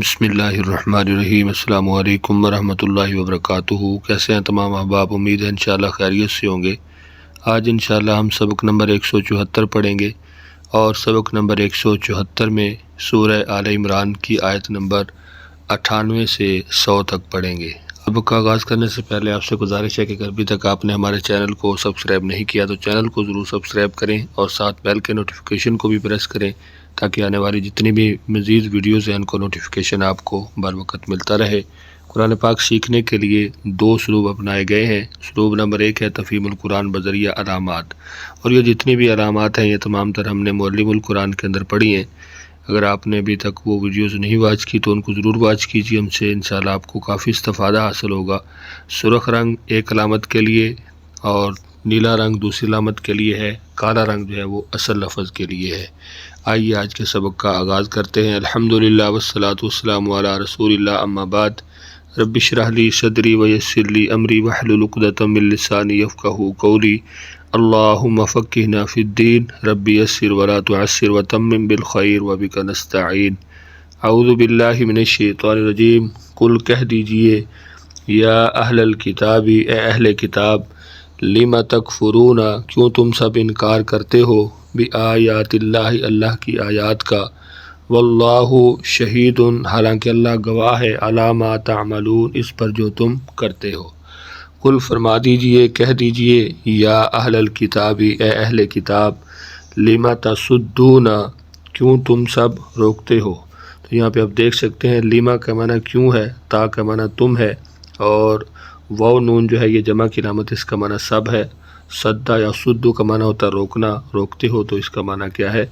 بسم اللہ الرحمن الرحیم۔ السلام علیکم ورحمۃ اللہ وبرکاتہ۔ کیسے ہیں تمام احباب؟ امید ہے انشاءاللہ خیریت سے ہوں گے۔ آج انشاءاللہ ہم سبق نمبر 174 پڑھیں گے، اور سبق نمبر 174 میں سورہ آل عمران کی آیت نمبر 98 سے 100 تک پڑھیں گے۔ سبق کا آغاز کرنے سے پہلے آپ سے گزارش ہے کہ اگر ابھی تک آپ نے ہمارے چینل کو سبسکرائب نہیں کیا تو چینل کو ضرور سبسکرائب کریں، اور ساتھ بیل کے نوٹیفیکیشن کو بھی پریس کریں تاکہ آنے والی جتنی بھی مزید ویڈیوز ہیں ان کو نوٹیفیکیشن آپ کو بر وقت ملتا رہے۔ قرآن پاک سیکھنے کے لیے 2 اسلوب اپنائے گئے ہیں۔ اسلوب نمبر 1 ہے تفہیم القرآن بذریعہ علامات، اور یہ جتنی بھی علامات ہیں یہ تمام تر ہم نے معلم القرآن کے اندر پڑھی ہیں۔ اگر آپ نے ابھی تک وہ ویڈیوز نہیں واچ کی تو ان کو ضرور واچ کیجیے، ہم سے انشاءاللہ آپ کو کافی استفادہ حاصل ہوگا۔ سرخ رنگ ایک علامت کے لیے اور نیلا رنگ دوسری علامت کے لیے ہے، کالا رنگ جو ہے وہ اصل لفظ کے لیے ہے۔ آئیے آج کے سبق کا آغاز کرتے ہیں۔ الحمدللہ والصلاۃ والسلام علی رسول اللہ، اما بعد۔ رب اشرح لی صدری ویسر لی امری واحلل عقدۃ من لسانی یفقہوا قولی۔ اللہم فقہنا فی الدین، رب یسر ولا تعسر وتمم بالخیر وبک نستعین۔ اعوذ باللہ من الشیطان الرجیم۔ قل کہہ دیجئے، یا اہل الکتاب، اے اہل کتاب، لم تکفرون، کیوں تم سب انکار کرتے ہو، بآیات اللہ، اللہ کی آیات کا، واللہ شہید، حالانکہ اللہ گواہ ہے، علی ما تعملون، اس پر جو تم کرتے ہو۔ قل فرما دیجئے، کہہ دیجئے، یا اہل الکتاب، اے اہل کتاب، لم تصدون، کیوں تم سب روکتے ہو۔ تو یہاں پہ آپ دیکھ سکتے ہیں لما کا معنی کیوں ہے، تا کا معنی تم ہے، اور واو نون جو ہے یہ جمع کی علامت، اس کا معنی سب ہے۔ صدہ یا صدو کا معنی ہوتا ہے روکنا، روکتے ہو، تو اس کا معنی کیا ہے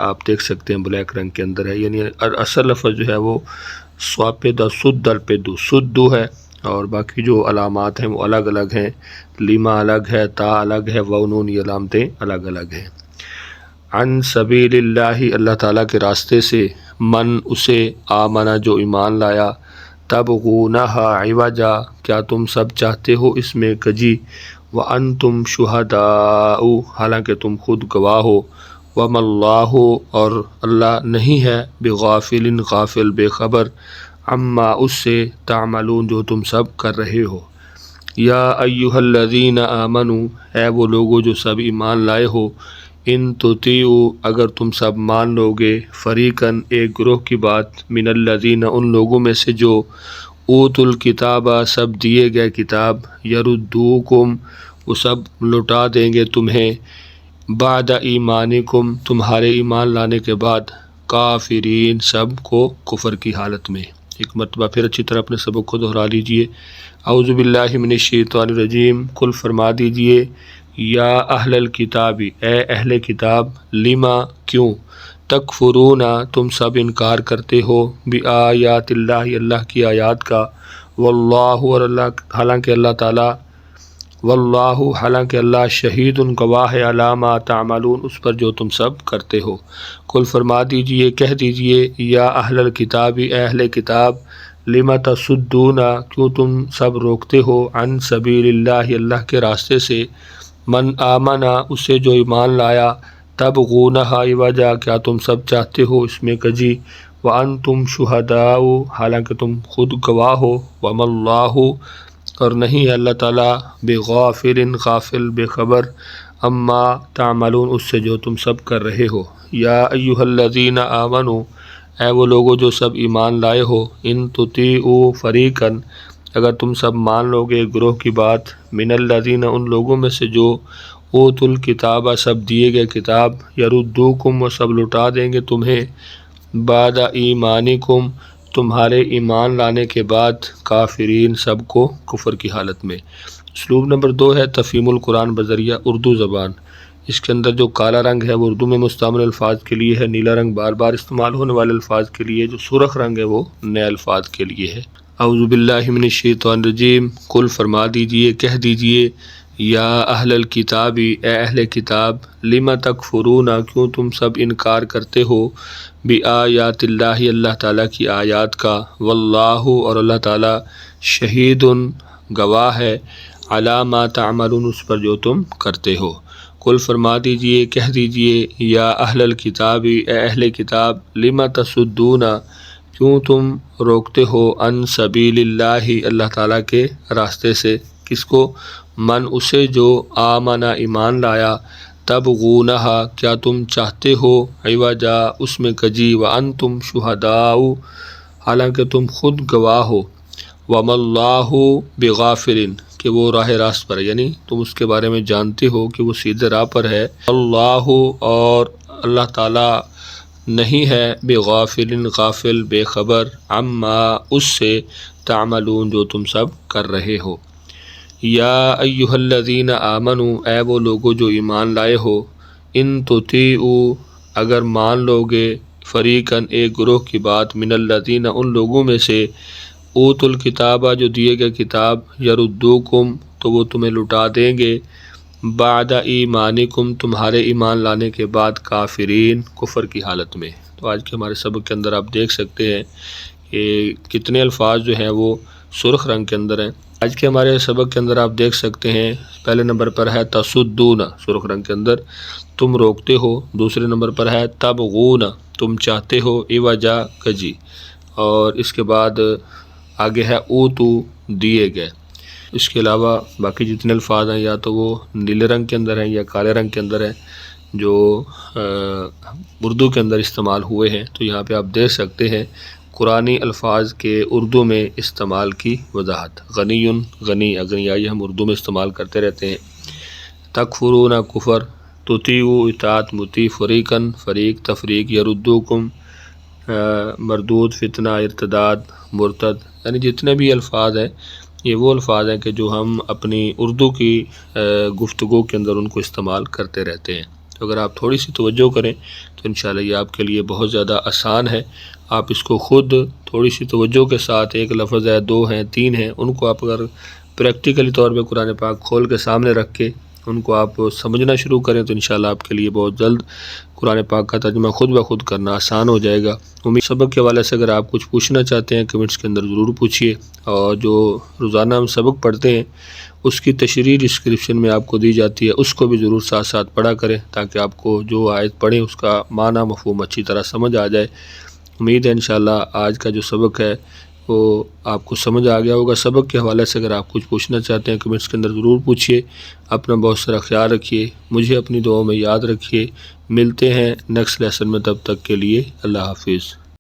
آپ دیکھ سکتے ہیں بلیک رنگ کے اندر ہے، یعنی اصل لفظ جو ہے وہ سواپدہ سد الپدو سدو ہے، اور باقی جو علامات ہیں وہ الگ الگ ہیں۔ لما الگ ہے، تا الگ ہے، واو نون یہ علامتیں الگ الگ ہیں۔ عن سبیل اللہ، اللہ تعالیٰ کے راستے سے، من اسے، آمنہ جو ایمان لایا، تبغونہا عوجا، کیا تم سب چاہتے ہو اس میں کجی، وانتم شہداء، حالانکہ تم خود گواہ ہو، وما اللہ، اور اللہ نہیں ہے، بغافل، غافل بے خبر، عما اس سے، تعملون جو تم سب کر رہے ہو۔ یا ایہا الذین آمنوا، اے وہ لوگو جو سب ایمان لائے ہو، ان تطیعوا، اگر تم سب مان لو گے، فریقاً ایک گروہ کی بات، من الذین، ان لوگوں میں سے جو، اوتوا الکتاب، سب دیے گئے کتاب، یردوکم، وہ سب لوٹا دیں گے تمہیں، بعد ایمانکم، تمہارے ایمان لانے کے بعد، کافرین، سب کو کفر کی حالت میں۔ ایک مرتبہ پھر اچھی طرح اپنے سبق کو دہرا لیجئے۔ اعوذ باللہ من الشیطان الرجیم۔ قل فرما دیجئے، یا اہل الکتاب، اے اہل کتاب، لما، کیوں، تکفرون، تم سب انکار کرتے ہو، بآیات اللہ، اللہ کی آیات کا، واللہ، اور اللہ، حالانکہ اللہ تعالیٰ، واللہ، حالانکہ اللہ، شہید، گواہ ہے، علی ما تعملون، اس پر جو تم سب کرتے ہو۔ قل فرما دیجئے، کہہ دیجئے، یا اہل الکتاب، اے اہل کتاب، لم تصدون، کیوں تم سب روکتے ہو، عن سبیل اللہ، اللہ کے راستے سے، من آمنہ، اسے جو ایمان لایا، تبغونہا عوجا، کیا تم سب چاہتے ہو اس میں کجی، وانتم شہداء، حالانکہ تم خود گواہ ہو، وما اللہ، اور نہیں ہے اللہ تعالیٰ، بغافل، غافل بے خبر، اما تعملون، اس سے جو تم سب کر رہے ہو۔ یا ایہا الذین آمنوا، اے وہ لوگو جو سب ایمان لائے ہو، ان تطیعوا فریقاً، اگر تم سب مان لو گے گروہ کی بات، من الذین، ان لوگوں میں سے جو، اوتوا الکتاب، سب دیے گئے کتاب، یردوکم، وہ سب لٹا دیں گے تمہیں، بعد ایمانکم، تمہارے ایمان لانے کے بعد، کافرین، سب کو کفر کی حالت میں۔ اسلوب نمبر 2 ہے تفہیم القرآن بذریعہ اردو زبان۔ اس کے اندر جو کالا رنگ ہے وہ اردو میں مستعمل الفاظ کے لیے ہے، نیلا رنگ بار بار استعمال ہونے والے الفاظ کے لیے، جو سرخ رنگ ہے وہ نئے الفاظ کے لیے ہے۔ اعوذ باللہ من الشیطان الرجیم۔ قل فرما دیجئے، کہہ دیجئے، یا اہل الکتاب، اے اہل کتاب، لم تکفرون، کیوں تم سب انکار کرتے ہو، بآیات اللہ، اللہ تعالیٰ کی آیات کا، واللہ، اور اللہ تعالیٰ، شہید، گواہ ہے، علی ما تعملون، اس پر جو تم کرتے ہو۔ قل فرما دیجئے، کہہ دیجئے، یا اہل الکتاب، اے اہل کتاب، لم تصدون، کیوں تم روکتے ہو ان سبیل اللہ اللہ تعالیٰ کے راستے سے، کس کو؟ من اسے جو آمنا ایمان لایا، تبغونہا کیا تم چاہتے ہو، عوجا اس میں کجی، وانتم شہداء حالانکہ تم خود گواہ ہو، وما اللہ بغافل کہ وہ راہ راست پر ہے، یعنی تم اس کے بارے میں جانتے ہو کہ وہ سیدھے راہ پر ہے، اللہ اور اللہ تعالیٰ نہیں ہے، بغافل غافل بے خبر، عما اس سے، تعملون جو تم سب کر رہے ہو۔ یا ایہا الذین آمنوا اے وہ لوگو جو ایمان لائے ہو، ان تطیعوا اگر مان لوگے، فریقاً ایک گروہ کی بات، من الذین ان لوگوں میں سے، اوتوا الکتابہ جو دیے گئے کتاب، یردوکم تو وہ تمہیں لٹا دیں گے، بعد ایمانکم تمہارے ایمان لانے کے بعد، کافرین کفر کی حالت میں۔ تو آج کے ہمارے سبق کے اندر آپ دیکھ سکتے ہیں کہ کتنے الفاظ جو ہیں وہ سرخ رنگ کے اندر ہیں۔ آج کے ہمارے سبق کے اندر آپ دیکھ سکتے ہیں پہلے نمبر پر ہے تصدون سرخ رنگ کے اندر، تم روکتے ہو، دوسرے نمبر پر ہے تبغون تم چاہتے ہو، عوجا کجی، اور اس کے بعد آگے ہے اوتو دیے گئے۔ اس کے علاوہ باقی جتنے الفاظ ہیں یا تو وہ نیلے رنگ کے اندر ہیں یا کالے رنگ کے اندر ہیں جو اردو کے اندر استعمال ہوئے ہیں۔ تو یہاں پہ آپ دیکھ سکتے ہیں قرآنی الفاظ کے اردو میں استعمال کی وضاحت۔ غنی غنی اغنیائی ہم اردو میں استعمال کرتے رہتے ہیں۔ تکفرون کفر، تطیعوا اطاعت، مطیع، فریقاً فریق، تفریق، یردوکم مردود، فتنہ، ارتداد، مرتد، یعنی جتنے بھی الفاظ ہیں یہ وہ الفاظ ہیں کہ جو ہم اپنی اردو کی گفتگو کے اندر ان کو استعمال کرتے رہتے ہیں۔ تو اگر آپ تھوڑی سی توجہ کریں تو انشاءاللہ یہ آپ کے لیے بہت زیادہ آسان ہے۔ آپ اس کو خود تھوڑی سی توجہ کے ساتھ، ایک لفظ ہے، دو ہیں، تین ہیں، ان کو آپ اگر پریکٹیکلی طور پہ قرآن پاک کھول کے سامنے رکھ کے ان کو آپ سمجھنا شروع کریں تو انشاءاللہ آپ کے لیے بہت جلد قرآن پاک کا ترجمہ خود بخود کرنا آسان ہو جائے گا۔ سبق کے حوالے سے اگر آپ کچھ پوچھنا چاہتے ہیں کمنٹس کے اندر ضرور پوچھیے، اور جو روزانہ ہم سبق پڑھتے ہیں اس کی تشریح ڈسکرپشن میں آپ کو دی جاتی ہے، اس کو بھی ضرور ساتھ ساتھ پڑھا کریں تاکہ آپ کو جو آیت پڑھیں اس کا معنی مفہوم اچھی طرح سمجھ آ جائے۔ امید ہے انشاءاللہ آج کا جو سبق ہے وہ آپ کو سمجھ آ گیا ہوگا۔ سبق کے حوالے سے اگر آپ کچھ پوچھنا چاہتے ہیں کمنٹس کے اندر ضرور پوچھیے۔ اپنا بہت سارا خیال رکھیے، مجھے اپنی دعاؤں میں یاد رکھیے۔ ملتے ہیں نیکسٹ لیسن میں، تب تک کے لیے اللہ حافظ۔